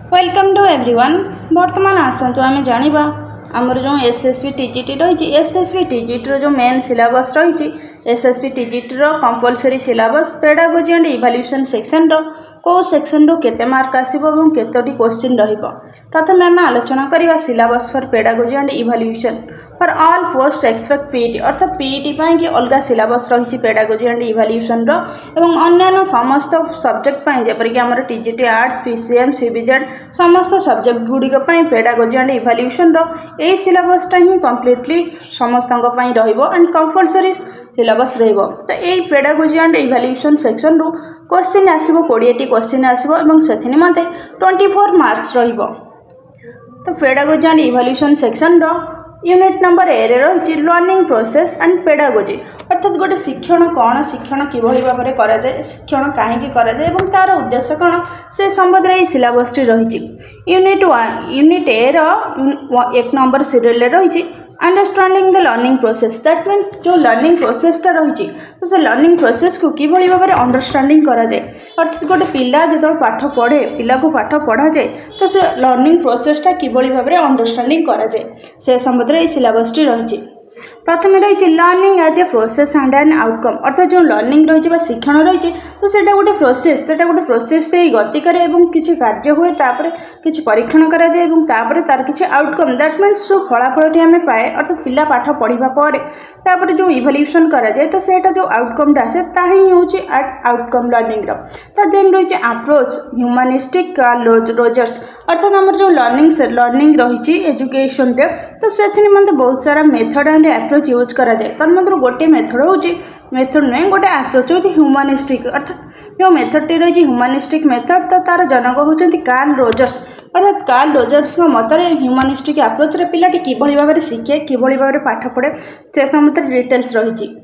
Welcome to everyone. बर्तमान आसतु आम जाना आमर जो एसएसबी टीजीटी रही एसएसबी टीजीटी जो मेन सिलेबस रही SSB TGT compulsory syllabus pedagogy and evaluation section को सेक्शन रू केते मार्क आसीबो एवं केतोटी क्वेश्चन रहिबो। प्रथम आम आलोचना करवा syllabus for pedagogy and evaluation for all post expect PET अर्थात पीईटी कि अलग सिलेबस रही पेडागोजी एंड इवैल्यूएशन एवं अन्य समस्त सब्जेक्ट जेपरिक आमर टीजीटी आर्ट्स पीसीएम सीबीजेड समस्त सब्जेक्ट गुड़िक पेडागोजी एंड इवैल्यूएशन यही सिलेबसटा ही कम्प्लीटली समस्त एंड कंपलसरी सिलेबस रहिबो। तो यही पेडागोजी एंड इवैल्यूएशन सेक्शन रू क्वेश्चन आसीबो 20टी क्वेश्चन आसीबो एवं सेथि निमंते 24 मार्क्स रहिबो। तो pedagogy and evaluation section unit number A रही लर्निंग प्रोसेस एंड पेडागोजी अर्थात गोटे शिक्षण कौन शिक्षण किभली भाव में कराए शिक्षण कहीं कराए तार उद्देश्य कौन से संबंध में सिलेबस रही। यूनिट ए एक नंबर सीरियल रही understanding the learning process that means जो लर्निंग प्रोसेसटा रही तो से लर्निंग प्रोसेस को किभली भाव में अंडरस्टैंडिंग कराए अर्थात गोटे पिला जो पाठ पढ़े पिला को पाठ पढ़ा जाए तो से लर्निंग प्रोसेसटा किभली भाव में अंडरस्टैंडिंग कराए से संबंध में सिलेबस रही। प्रथम रही learning as a process and an outcome अर्थात जो लर्निंग रही शिक्षण रही तो सेटा गोटे प्रोसेस दे गति करे किसी कार्य हुए तापर किसी परीक्षण कराए तापर तार किसी आउटकम दैट मीन्स जो फलाफल आम पाए अर्थात पिला पाठ पढ़ा पर जो इवैल्यूएशन कराए तो सेटा जो आउटकम आसे ही हूँ आउटकम लर्निंग देन रही अप्रोच ह्यूमानिस्टिक रोजर्स अर्थात आम जो लर्निंग रही एजुकेशन तो से निमंते बहुत सारा मेथड एंड एप्रोच यूज कराए तन्मध्य गोटे मेथड हूँ मेथड नुहे गोटे एप्रोच हूँ ह्यूमानिस्टिक अर्थात जो मेथड टी रही ह्यूमानिस्टिक मेथड तो तार जनक होती कार्ल रोजर्स अर्थात कार्ल रोजर्स मत ह्यूमानिस्टिक एप्रोच रे पिलाटी किभली भाव में शिखे किभली भाव में पाठ पढ़े से समस्त डिटेल्स रही।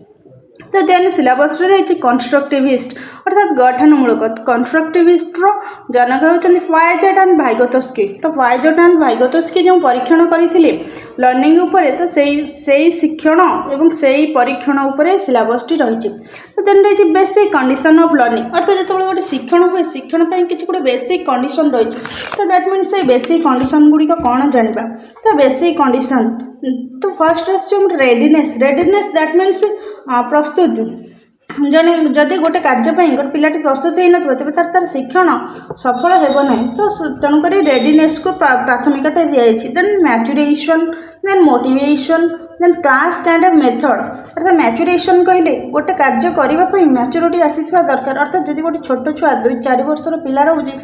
तो देन सिलेबस रही कंस्ट्रक्टिविस्ट अर्थात गठनमूलक कंस्ट्रक्टिविस्ट जनक होती वायजेट एंड भाइगोत्स्की। तो वायजेट एंड भाइगोत्स्की जो परीक्षण करते लर्निंग उपरे तो से शिक्षण एवं से परीक्षण उपरे सिलेबस रही। तो देन रही बेसिक कंडीशन ऑफ लर्निंग अर्थात जो गोटे शिक्षण हुए शिक्षण किसी गोटे बेसिक कंडीशन रही तो दैट मीन्स से बेसिक कंडीशन गुड़िक कौन जाना तो बेसिक कंडीशन तो फर्स्ट रेडीनेस दैट मीन्स प्रस्तुत जन जदि गोटे कार्यपाई गोटे पिलाटी प्रस्तुत हो ना तेज तार शिक्षण सफल होना तो तेणुक रेडीनेस को प्राथमिकता दी then maturation then motivation then task and method अर्थात मैच्यूरेशन कहले गोटे कार्य करने मैच्योरिटी आसी दरकार अर्थात जब गोटे छोट छुआ 2-4 वर्षर पिला रोचे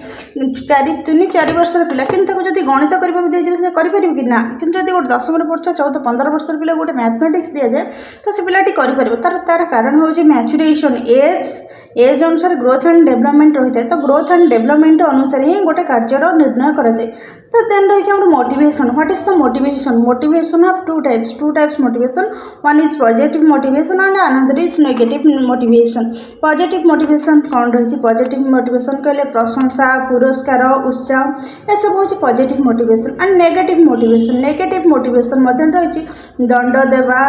3-4 वर्षर पिला कि जब गणित करने दिजाए से करें कि ना कि जब गोटे 10 पढ़ुआ 14-15 वर्षर पिला गोटे मैथमेटिक्स दि जाए तो से पिलाटी कर तार कारण हूँ मैच्यूरेशन एज अनुसार ग्रोथ एंड डेवलपमेंट रही है। तो ग्रोथ एंड डेवलपमेंट अनुसार ही गोटे कार्यर निर्णय कराए। तो देन रही है motivation what is the motivation of two types motivation one is positive motivation and another is negative motivation. Positive motivation कौन रही पॉजिटिव मोटिवेशन कहले प्रशंसा पुरस्कार उत्साह यह सब हूँ positive motivation and negative motivation रही दंड देवा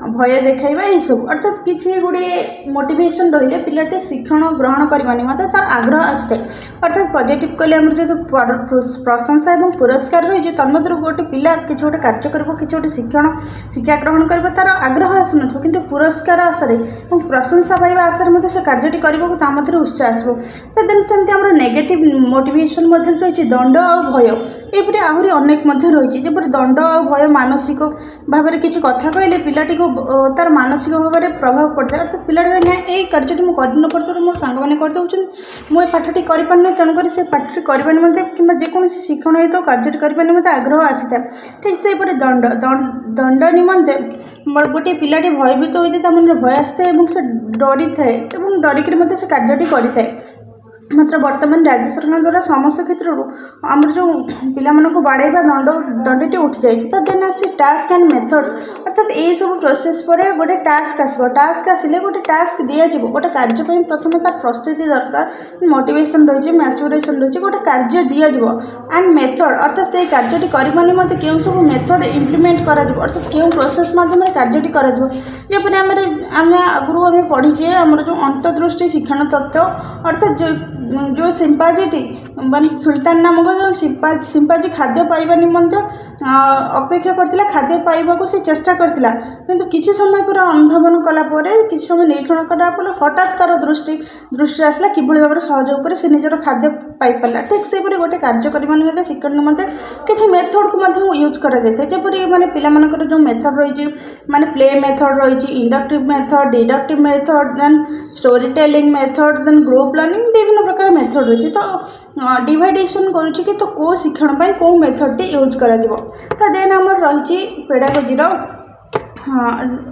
भय देखा यह सब अर्थात किसी गुड़े मोटिवेशन रही पिलाटे शिक्षण ग्रहण करने निमंते तार आग्रह आसता अर्थात पॉजिटिव कहले जो प्रशंसा और पुरस्कार रही तन्मध्य गोटे पिला किसी गोटे कार्य कर किसी गोटे शिक्षा ग्रहण कर तार आग्रह आसन कि पुरस्कार आशारे प्रशंसा पाइबा आशारे से कार्यटी कर उत्साह आसो। तो देन सेमती आम नेगेटिव मोटिवेशन रही दंड और भय यहपरी आहरी अनेक रही जपरी दंड और भय मानसिक भाव में किसी कथा कहले पिलाटी को तार मानसिक भाव में प्रभाव पड़ता है अर्थात पिलाटी ना ये कार्यटी मुझे मोर सांग मैंने करदे मुझे पाठटी करें तेणुक से पाठटी करने निमंते कि जेकोसी शिक्षण हो तो कार्यटी करने निमंते आग्रह आसी था ठीक से दंड निमंते गोटे पिलाटी भयभीत होता मन भय आसता से डरी थाए डरिक से कार्यटी करें। मात्र वर्तमान राज्य सरकार द्वारा समस्त क्षेत्र आमर जो पिला बाड़ेबा दंडटी उठी जाए। तो देन आसे टास्क एंड मेथड्स अर्थात ये सब प्रोसेस पर गोटे टास्क आसो टास्क आसिले गोटे टास्क दिज्व गोटे कार्यपाई प्रथम तार प्रस्तुति दरकार मोटिवेशन रही मैच्यूरेशन रही गोटे कार्य दिज्व एंड मेथड अर्थात से कार्यटी करने निमंते क्यों सब मेथड इम्प्लीमेंट कर अर्थात क्यों प्रोसेस माध्यम कार्यटी करपरी आम आगुरी आम पढ़ीचे आमर जो अंतर्दृष्टि शिक्षण तत्व अर्थात जो सिंपाजीटी ମାନେ ସୁଲତାନ ନାମକ ଯେଉଁ ସିମ୍ପାଜି ଖାଦ୍ୟ ପାଇବା ନିମନ୍ତେ ଅପେକ୍ଷା କରିଥିଲା, ଖାଦ୍ୟ ପାଇବାକୁ ସେ ଚେଷ୍ଟା କରିଥିଲା, କିନ୍ତୁ କିଛି ସମୟ ପରେ ଅନୁଧାବନ କଲା ପରେ, କିଛି ସମୟ ନିରୀକ୍ଷଣ କଲା ପରେ ହଠାତ୍ ତାର ଦୃଷ୍ଟି ଆସିଲା କିଭଳି ଭାବରେ ସହଜ ଉପରେ ସେ ନିଜର ଖାଦ୍ୟ ପାଇପାରିଲା। ଠିକ୍ ସେହିପରି ଗୋଟେ କାର୍ଯ୍ୟକାରୀ ନିମନ୍ତେ ଶିକ୍ଷଣ ନିମନ୍ତେ କିଛି ମେଥଡ଼କୁ ମଧ୍ୟ ୟୁଜ୍ କରାଯାଇଥାଏ। ଯେପରି ମାନେ ପିଲାମାନଙ୍କର ଯେଉଁ ମେଥଡ଼ ରହିଛି, ମାନେ ପ୍ଲେ ମେଥଡ଼ ରହିଛି, ଇଣ୍ଡକ୍ଟିଭ୍ ମେଥଡ଼, ଡିଡକ୍ଟିଭ୍ ମେଥଡ଼, ଦେନ୍ ଷ୍ଟୋରି ଟେଲିଂ ମେଥଡ଼, ଦେନ୍ ଗ୍ରୁପ୍ ଲର୍ଣ୍ଣିଂ, ବିଭିନ୍ନ ପ୍ରକାର ମେଥଡ଼ ରହିଛି। ତ डिवाइडेसन करुच्ची कि तो कौ शिक्षण पाई कौ मेथडटी यूज करा जिवो। तो देन आमर रही पेडागोजी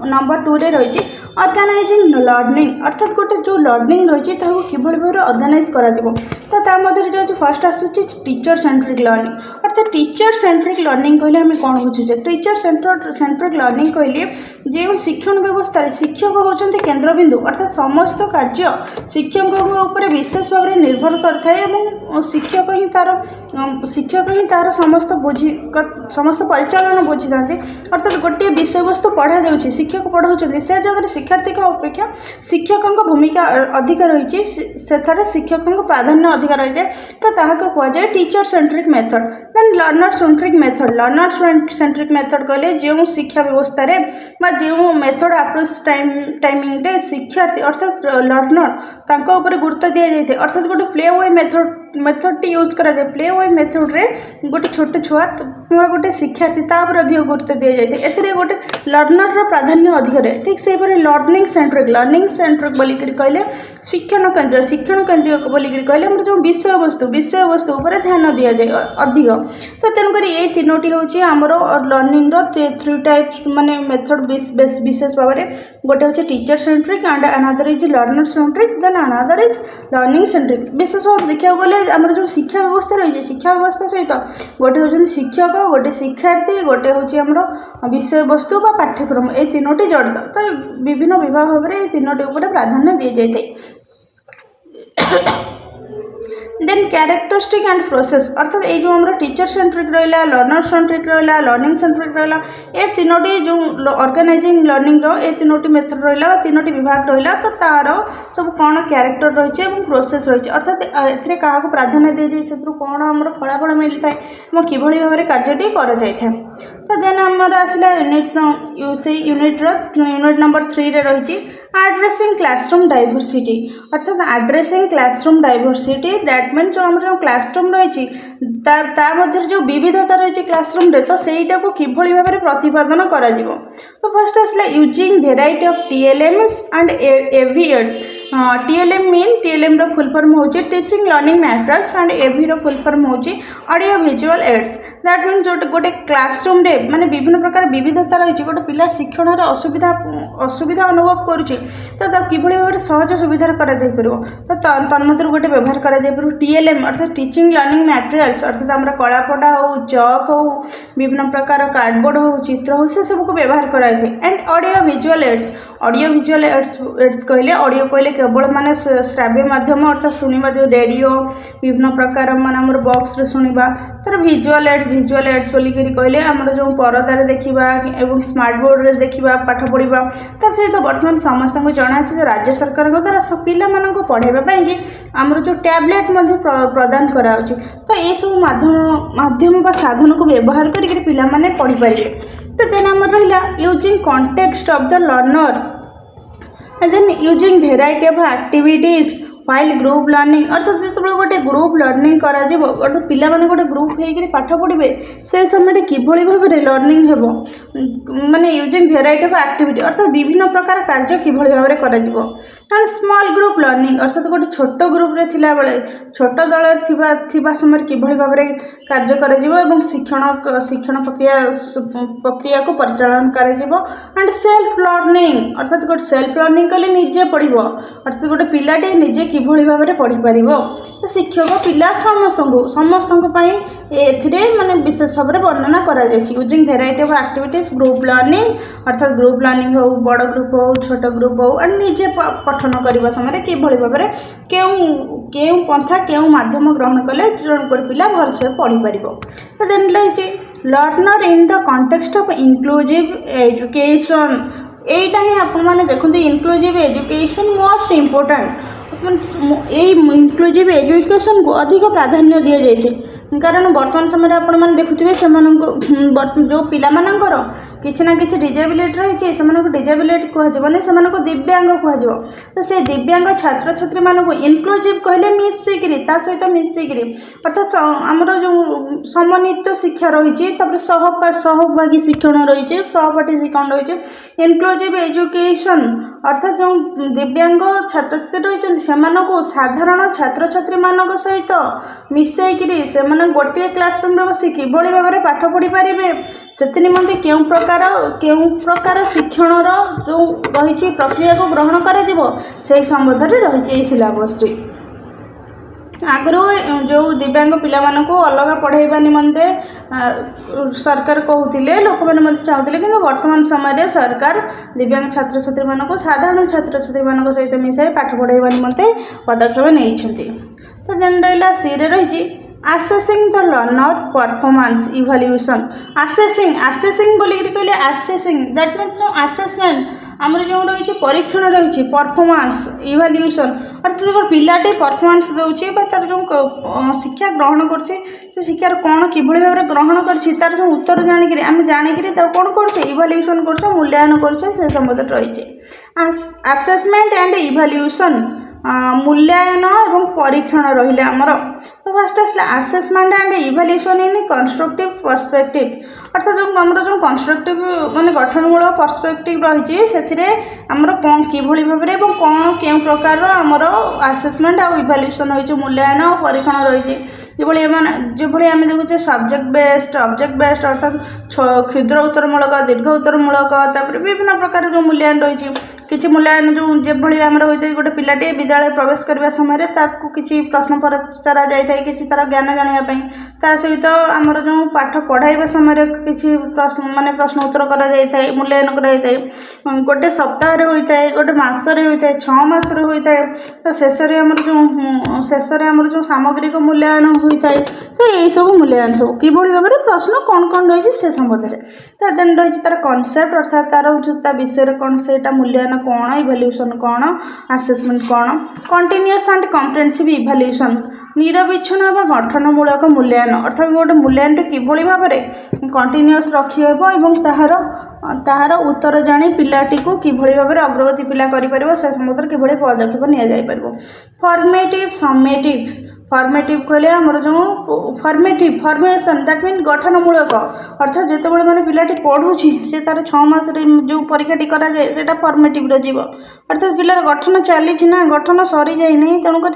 नंबर 2 रे रही ऑर्गेनाइजिंग लर्निंग, अर्थात गोटे जो लर्निंग रही किभली भाव ऑर्गेनाइज करा जिवो। तो ता मध्य जो फर्स्ट आसूची टीचर सेंट्रिक लर्निंग, अर्थात टीचर सेंट्रिक लर्निंग कहले आम कौन बुझुचे। टीचर सेंट्रिक लर्निंग कहले जो शिक्षण व्यवस्था शिक्षक होचंती केंद्रबिंदु, अर्थात समस्त कार्य शिक्षक उपर विशेष भाव में निर्भर करता शिक्षक ही तार समस्त परिचालन बुझी था। अर्थात गोटे विषय वस्तु पढ़ा जाउछि, शिक्षक पढ़ाउछन्ति, से जगह शिक्षार्थी अपेक्षा शिक्षकों भूमिका अधिक रही, से शिक्षकों प्राधान्य अधिक रही है। तो ताहाको कह जाए teacher centric method. Then learner centric method, learner centric method कहले जो शिक्षा व्यवस्था रे बा जो मेथड अप्रोच टाइमिंग रे शिक्षार्थी अर्थात लर्नर तांको ऊपर गुरुत्व दिया जाए। अर्थात गोटे प्ले वे मेथड यूज करा जाए। प्ले वे मेथड रे गोटे छोट छुआ गोटे शिक्षार्थी तापर अधिक गुरुत्व दिया जाए। एथिरे गोटे लर्नर रो प्राधान्य अधिक रहे। ठीक से लर्निंग सेंट्रिक बोलिक कहले शिक्षण केंद्रीय बोलिक कहले हमर जो विषय वस्तु उपर ध्यान दिया जाए अधिक। तो तेणुक ये तीनोटी हूँ आमर लर्निंग रो 3 टाइप्स माने मेथड विशेष भाव में। गोटे हूँ teacher centric and another is learner centric, then another is learning centric. विशेष भाव देखा गले आमर जो शिक्षा व्यवस्था रही, शिक्षा व्यवस्था सहित गोटे हूँ शिक्षक, गोटे शिक्षार्थी, गोटे हूँ आमर विषय वस्तु बा पाठ्यक्रम, ये तीनोटी जड़ित। तो विभिन्न विभाग भाव में तीनोटी उपर प्राधान्य दी जाए। देन कैरेक्टरिस्टिक एंड प्रोसेस, अर्थात ये जो हमारा टीचर सेंट्रिक रहा, लर्नर सेंट्रिक रहा, लर्निंग सेंट्रिक रहा, ये तीनोटी जो ऑर्गेनाइजिंग लर्निंग रो ये तीनोटी मेथड रहा, तीनोटी विभाग रहा। तो तार सब कौन कैरेक्टर रही है प्रोसेस रही, अर्थात ए क्या प्राधान्य दी जाए, कौन आम फलाफल मिलता है कि भाव में कार्यटी कर जाए। तो देन आमर आसला यूनिट नंबर 3 रे रही एड्रेसिंग क्लासरूम डाइवर्सिटी, अर्थात addressing classroom diversity that mean जो आम क्लासरूम रही जो विविधता रही क्लासरूम रे, तो सहीटा को किभली भाव में प्रतिपादन करा जिवो। तो फर्स्ट आसला using variety of TLMs and AVS। TLM mean TLM रो फुल फॉर्म होची teaching learning materials and AV रो फुल फॉर्म होची audio visual aids. That mean जो गोटे क्लासरूम रे माने विभिन्न प्रकार विविधता रही गोटे पिला शिक्षण असुविधा अनुभव करुचे, तो किभली भाव में सहज सुविधा करा जाय परबो। तो तन्मध्य गोटे व्यवहार करा जाय परबो TLM अर्थात टीचिंग लर्निंग मटेरियल्स, अर्थात आम कलापटा हो, चक हो, विभिन्न प्रकार कार्डबोर्ड हो, चित्र हो, से सब को व्यवहार कराई थे। एंड ऑडियो विजुअल एड्स कहले ऑडियो कहले केवल माने श्राव्य माध्यम अर्थात शुणा जो रेडियो विभिन्न प्रकार मान आम बॉक्स रे शुणा, तर विजुअल एड्स बोलिक कहले आम जो परदार देखा एवं स्मार्ट बोर्ड रे देखा पाठ पढ़ा। तर सहित बर्तमान समस्त को जना जो राज्य सरकार द्वारा पिला पढ़ाइबा कि आमर जो टैबलेट प्रदान करा। तो ये सब माध्यम बा साधन को व्यवहार करके पिला माने पढ़ी पारे। तो देन आम रहा using context of the learner, then using variety of activities while group learning, अर्थात जो गोटे ग्रुप लर्निंग करा गोटे पिला माने गोटे ग्रुप होकर पाठ पढ़े से समय किभली भाव में लर्निंग हेबो माने यूजिंग वेराइटी ऑफ एक्टिविटी, अर्थात विभिन्न प्रकार कार्य किभली भाव में करा जिवो। एंड स्मॉल ग्रुप लर्निंग, अर्थात गोटे छोट ग्रुप रे थिला बेले छोट दल थिबा समय किभली भाव में कार्य करा जिवो एवं शिक्षण प्रक्रिया को परिचालन करा जिवो। एंड सेल्फ लर्निंग, अर्थात गोटे सेल्फ लर्निंग कले निजे पढ़िबो, अर्थात गोटे पिलाटे निजे किभली भाव में पढ़ी पार। तो शिक्षक पिला समस्त माने विशेष भाव में वर्णना करा जायछि। Using variety of activities group learning, अर्थात ग्रुप लर्निंग हो, बड़ ग्रुप हो, छोट ग्रुप हो, एंड निजे पठन करने समय किभली भाव में केउ पंथा केउ माध्यम ग्रहण कले गोटे पिला भलसे पढ़ी पार। तो देन रही learner in the context of inclusive education, यहीटा ही आपने देखते inclusive education most important inclusive education को अधिक प्राधान्य दि जाए कारण बर्तमान समय आपण मैंने देखुए से जो पिलामानंकर किसी ना कि डिजेबिलिटी रही है डिजेबिलिटी कहने से दिव्यांग कह तो से दिव्यांग छात्र छात्री मानक इनक्लूसिव कहले मिसिकी सहित मिसिकी अर्थात आमर जो समन्वित शिक्षा रही सहभागी शिक्षण रही सहपाठी शिक्षण रही इनक्लूसिव एजुकेशन अर्थात जो दिव्यांग छात्र छात्री रही से साधारण छात्र छात्री मान सहित मिसईकरी से गोटे क्लासरूम बस कि भाव में पाठ पढ़ी पारे से निमंते क्यों प्रकार शिक्षण जो रही प्रक्रिया को ग्रहण कर संबंध में रही सिलेबस आगु जो दिव्यांग पिला को अलग पढ़ाइबा निमंते सरकार कहते लोक मैंने चाहते कि वर्तमान समय सरकार दिव्यांग छात्र छात्री मानक साधारण छात्र छात्री मान सहित मिसाई पाठ पढ़ाइबा निमंते पदक्षेप नहीं। तो देन रहा सी रे रही आसेसिंग द लर्नर परफॉर्मेंस इवैल्यूएशन आसेसिंग बोलिक कहले आसेसिंग दैट मीन्स आसेसमेंट आमर जो रही परीक्षण रही परफॉर्मेंस इवैल्यूएशन अर्थात जो पिलाटी परफॉर्मेंस दूसरी तार जो शिक्षा ग्रहण कर शिक्षार कौन कि भाव में ग्रहण कर जो उत्तर जाणिक आम जाणिक कौन कर इवैल्यूएशन कर मूल्यांकन कर संबंध रही आसेसमेंट एंड इवैल्यूएशन मूल्यांकन और परीक्षण रही आमर। तो फर्स्ट आसला assessment and evaluation in constructive perspective अर्थात जो आमर जो कंस्ट्रक्टिव माने गठनमूलक पर्सपेक्टिव रही से आमर कौन कि भाव में कौन क्यों प्रकार आमर आसेसमेंट और इवैल्यूएशन रही मूल्यांकन और परीक्षण रही जो आम देखुचे सब्जेक्ट बेस्ड ऑब्जेक्ट बेस्ड अर्थात क्षुद्र उत्तरमूलक दीर्घ उत्तरमूलक तापर विभिन्न प्रकार जो मूल्यांकन रही किसी मूल्यांकन जो भाई आम होता है गोटे पिलाटे विद्यालय प्रवेश करने समय किसी प्रश्न पचरा जाए कि तार ज्ञान जानापी ता सहित आमर जो पाठ पढ़ाइबा समय किसी प्रश्न माने प्रश्न उत्तर करा जाए मूल्यांकन कराई गोटे सप्ताह होता है गोटे मसरे होता है 6 मास होता है तो शेष आमर जो सामग्रिक मूल्यांकन होता है तो यही सब मूल्यांकन सब कि भाव में प्रश्न कौन कौन रही से संबंध में तो देन रही तार कनसेप्ट अर्थात तार विषय कौन से मूल्यांकन कौन इवैल्यूएशन कौन आसेसमेंट कौन कंटिन्यूअस एंड कम्प्रेहेंसिव इवैल्यूएशन निरविच्छिन्न एवं गठनमूलक मूल्यांकन अर्थात गोटे मूल्यांकन किभली भाव में कंटिन्यूअस रखी और ताहार उत्तर जानी पिलाटी को किभली भाव में अग्रगति पिला करिपरिबो से संबंध किभली पदक्षेप निया जाय परिबो। फॉर्मेटिव समेटिव फॉर्मेटिव कहले आमर जो फॉर्मेशन दैट मीन गठनमूलक अर्थात जिते बड़े मैंने पिलाटी पढ़ुची से तार 6 मास जो परीक्षाटी करा जाए सेटा फॉर्मेटिव रे जीव अर्थात पिलार गठन चली ना गठन सरी जाए नहीं तेणुक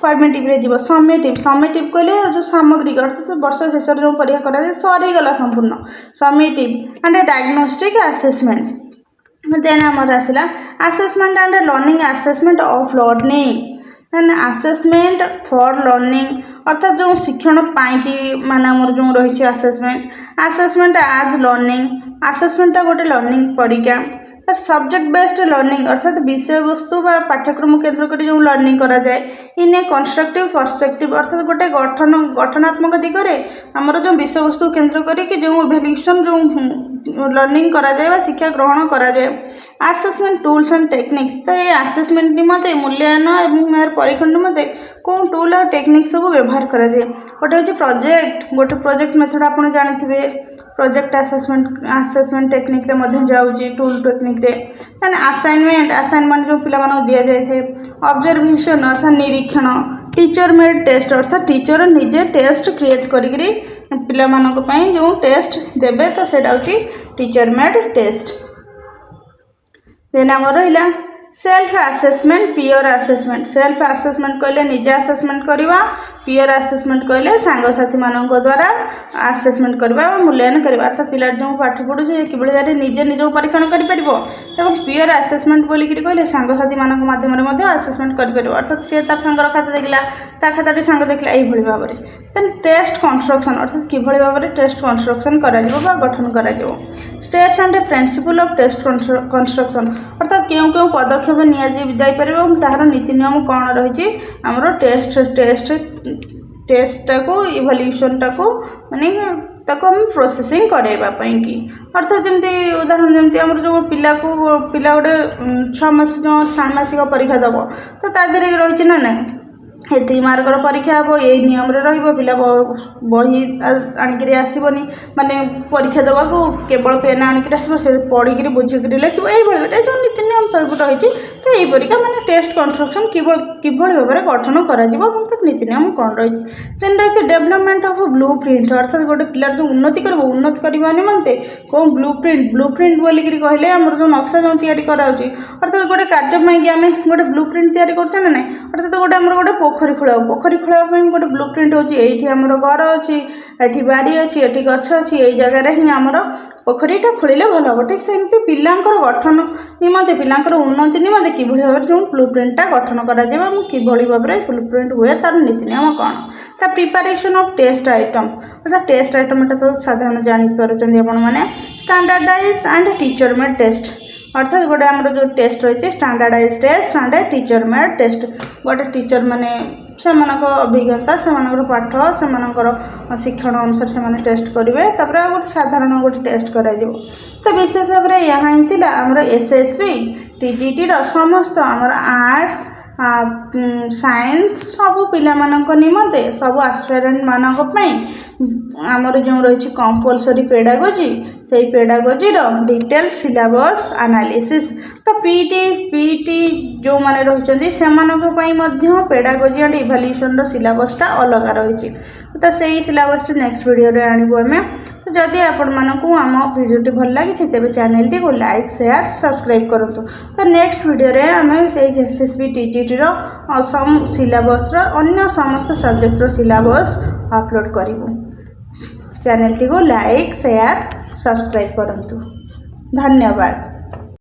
फॉर्मेटिव रे जीव। समेटिव कहले जो सामग्रिक अर्थात वर्ष शेष जो परीक्षा करा जाए सरीगला संपूर्ण summative and diagnostic assessment then आमर आसला assessment and learning assessment of learning and assessment for learning अर्थात जो शिक्षण पाई माने आमर जो रही आसेसमेंट आज लर्निंग आसेसमेंट गोटे लर्निंग परीक्षा सब्जेक्ट बेस्ड लर्निंग अर्थात विषय वस्तु बा पाठ्यक्रम केन्द्र कर जो लर्निंग करा जाए इन ए कंस्ट्रक्टिव पर्सपेक्टिव अर्थात गोटे गठनात्मक दिगरे आमर जो विषय वस्तु केन्द्र करके जो इवैल्यूएशन जो लर्निंग करा जाए शिक्षा ग्रहण करा जाए। आसेसमेंट टूल्स एंड टेक्निक्स तो ये आसेसमेंट निमते मूल्यांकन और यार परीक्षण निमते कौन टूल और टेक्निक सब व्यवहार करा जाए गोटे हूँ प्रोजेक्ट गोटे प्रोजेक्ट मेथड आप जानते प्रोजेक्ट आसेसमेंट टेक्निक रे मध्य जाऊँगी टूल टेक्निक रे देन असाइनमेंट जो पिला दि जाए ऑब्जर्वेशन अर्थात निरीक्षण टीचर मेड टेस्ट अर्थात टीचर निजे टेस्ट क्रिएट करी पिला जो टेस्ट देवे तो सेटा हूँ टीचर मेड टेस्ट। देन आम रहा सेल्फ आसेसमेंट पियर आसेसमेंट सेल्फ आसेसमेंट कहले निजे आसेसमेंट करवा पियर आसेसमेंट कहले सांगसाथी मान द्वारा आसेसमेंट करवा मूल्यांकन करवा अर्थात पिला जो पाठ पढ़ुचे कि भाई निजे निज परीक्षण कर पियर आसेसमेंट बोलिक कहले सांगसाथी मान मध्यम आसेसमेंट कर अर्थात सी तार सांगर खाता देखला ता खाताटी सांग देखला यही भाव में देन टेस्ट कंस्ट्रक्शन अर्थात कि भाव में टेस्ट कंस्ट्रक्शन करा गठन करा steps and principle of test construction अर्थात क्यों क्यों पदक्षेप निपर तार नीति नियम कौन रही आमर टेस्ट टेस्टा को इवोल्यूशनटा को माने ताको हम प्रोसेसिंग कराइबा कि अर्थात जमती उदाहरण जमती आम जो पिला गोटे 6 मास जो षाण्मासिक परीक्षा दब तो ता देहरे रही ना ना एति मार्कर परीक्षा हम यही नियम पिला बही आणिक आसबनी माने परीक्षा देवा केवल पेन आणिक आस पढ़ी बुझिक लिखे ये जो नीति नियम सब रही तो यहीपरिक माने टेस्ट कंस्ट्रक्शन कि भाव में गठन कर नीति नियम कौन रही देन रही डेवलपमेंट ऑफ ब्लू प्रिंट अर्थात गोटे पिलार जो उन्नति करने निमंते कौन ब्लू प्रिंट बोलिक कहले आम जो नक्शा जो या अर्थात गोटे कार्यपाई आम गोटे ब्लू प्रिंट या ना अर्थात गोटे आम गोटे पोखरी खोलापी गोटे ब्लू प्रिंट होती आमर घर अच्छी ये बारी अच्छी ये गछ अच्छी यही जगार ही आमर पोखरीटा खोलिले भल हम ठीक सेमती पिलांकर गठन निमंते पिलांकर उन्नति निमंते किभଳି भाव जो ब्लू प्रिंटा गठन करा जाबा किभଳି भाव में ब्लू प्रिंट हुए तार नीति नियम कौन ता प्रिपरेशन ऑफ टेस्ट आइटम अर्थात टेस्ट आइटम एटा तो साधारण जानी पारुचंदी आपण माने standardize and teacher made test अर्थात गोटे आम जो टेस्ट रही है standardize test and teacher made test गोटे टीचर माने से अभिज्ञता से पाठ से शिक्षण अनुसार से टेस्ट करेंगे गोटे साधारण गोटे टेस्ट कर तो विशेष भाव में यहाँ ही आमर एसएसबी टीजीटी समस्त आमर आर्ट्स साइंस सबू पिला निमंते सब एस्पिरेंट मानी आमर जो रही कंपलसरी पेडागोजी से पेडागोजी डिटेल सिलेबस एनालिसिस तो पीटी जो माने रही से पेडागोजी एंड इवोल्यूशन सिलेबसटा अलग रही तो सही सिलेबस नेक्स्ट वीडियो रे आनिबो हमें तो जदि आपण मानकू आम वीडियोटी भल लगी तेज चैनल टी को लाइक शेयर सब्सक्राइब करूँ तो नेक्स्ट वीडियो रे आम से एसएसबी टीजीटी सिलेबस अन्य समस्त सब्जेक्ट सिलेबस अपलोड करूँ चैनल टी को लाइक शेयर सब्सक्राइब करूँ धन्यवाद।